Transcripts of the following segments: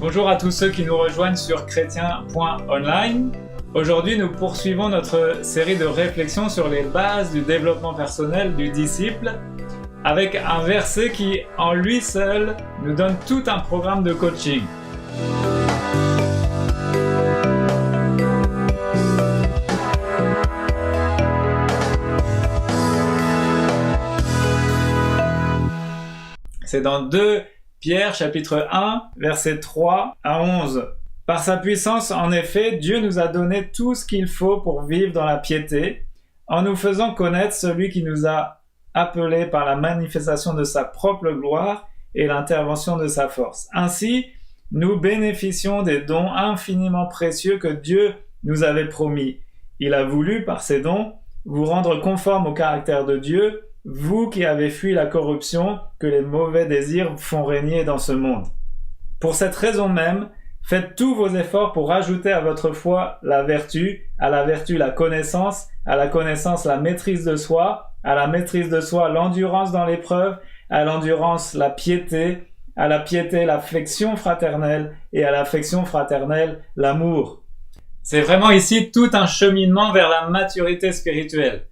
Bonjour à tous ceux qui nous rejoignent sur chrétien.online. Aujourd'hui, nous poursuivons notre série de réflexions sur les bases du développement personnel du disciple avec un verset qui, en lui seul, nous donne tout un programme de coaching. C'est dans 2 Pierre chapitre 1, versets 3 à 11. Par sa puissance, en effet, Dieu nous a donné tout ce qu'il faut pour vivre dans la piété, en nous faisant connaître celui qui nous a appelés par la manifestation de sa propre gloire et l'intervention de sa force. Ainsi, nous bénéficions des dons infiniment précieux que Dieu nous avait promis. Il a voulu, par ces dons, vous rendre conformes au caractère de Dieu, vous qui avez fui la corruption que les mauvais désirs font régner dans ce monde. Pour cette raison même, faites tous vos efforts pour ajouter à votre foi la vertu, à la vertu la connaissance, à la connaissance la maîtrise de soi, à la maîtrise de soi l'endurance dans l'épreuve, à l'endurance la piété, à la piété l'affection fraternelle et à l'affection fraternelle l'amour. C'est vraiment ici tout un cheminement vers la maturité spirituelle.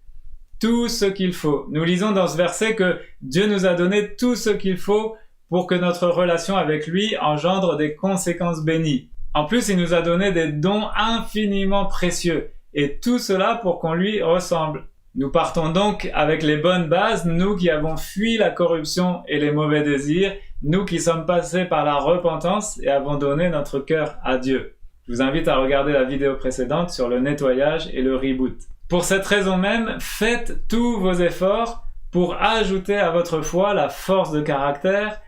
Tout ce qu'il faut. Nous lisons dans ce verset que Dieu nous a donné tout ce qu'il faut pour que notre relation avec lui engendre des conséquences bénies. En plus, il nous a donné des dons infiniment précieux, et tout cela pour qu'on lui ressemble. Nous partons donc avec les bonnes bases, nous qui avons fui la corruption et les mauvais désirs, nous qui sommes passés par la repentance et avons donné notre cœur à Dieu. Je vous invite à regarder la vidéo précédente sur le nettoyage et le reboot. Pour cette raison même, faites tous vos efforts pour ajouter à votre foi la force de caractère,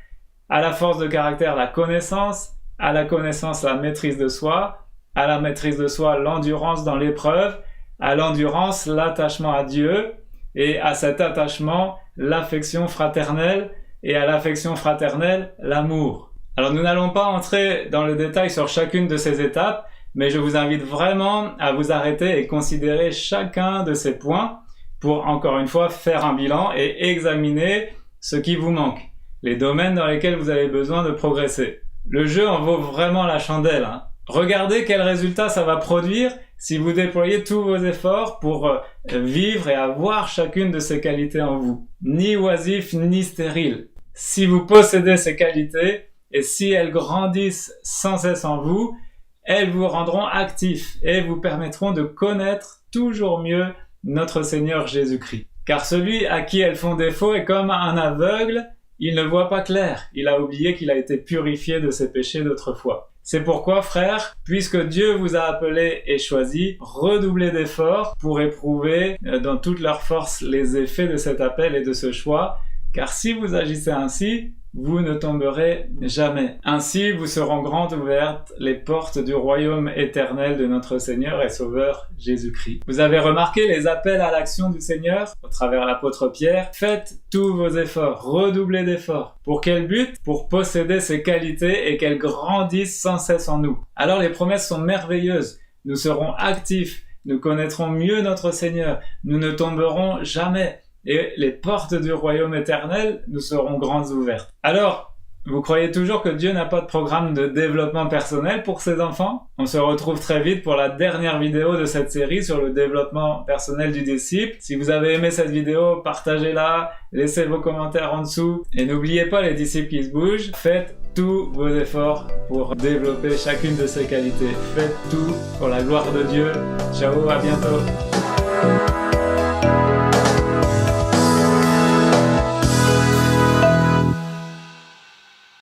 à la force de caractère la connaissance, à la connaissance la maîtrise de soi, à la maîtrise de soi l'endurance dans l'épreuve, à l'endurance l'attachement à Dieu, et à cet attachement l'affection fraternelle, et à l'affection fraternelle l'amour. Alors nous n'allons pas entrer dans le détail sur chacune de ces étapes, mais je vous invite vraiment à vous arrêter et considérer chacun de ces points pour, encore une fois, faire un bilan et examiner ce qui vous manque, les domaines dans lesquels vous avez besoin de progresser. Le jeu en vaut vraiment la chandelle. Regardez quels résultats ça va produire si vous déployez tous vos efforts pour vivre et avoir chacune de ces qualités en vous. Ni oisif, ni stérile. Si vous possédez ces qualités et si elles grandissent sans cesse en vous, elles vous rendront actifs et vous permettront de connaître toujours mieux notre Seigneur Jésus-Christ. Car celui à qui elles font défaut est comme un aveugle, il ne voit pas clair. Il a oublié qu'il a été purifié de ses péchés d'autrefois. C'est pourquoi, frères, puisque Dieu vous a appelés et choisis, redoublez d'efforts pour éprouver dans toute leur force les effets de cet appel et de ce choix, car si vous agissez ainsi, vous ne tomberez jamais. Ainsi vous seront grandes ouvertes les portes du royaume éternel de notre Seigneur et Sauveur Jésus-Christ. Vous avez remarqué les appels à l'action du Seigneur au travers l'apôtre Pierre. Faites tous vos efforts, redoublez d'efforts. Pour quel but? Pour posséder ces qualités et qu'elles grandissent sans cesse en nous. Alors les promesses sont merveilleuses. Nous serons actifs, nous connaîtrons mieux notre Seigneur, nous ne tomberons jamais. Et les portes du royaume éternel nous seront grandes ouvertes. Alors, vous croyez toujours que Dieu n'a pas de programme de développement personnel pour ses enfants? On se retrouve très vite pour la dernière vidéo de cette série sur le développement personnel du disciple. Si vous avez aimé cette vidéo, partagez-la, laissez vos commentaires en dessous. Et n'oubliez pas les disciples qui se bougent, faites tous vos efforts pour développer chacune de ces qualités. Faites tout pour la gloire de Dieu. Ciao, à bientôt.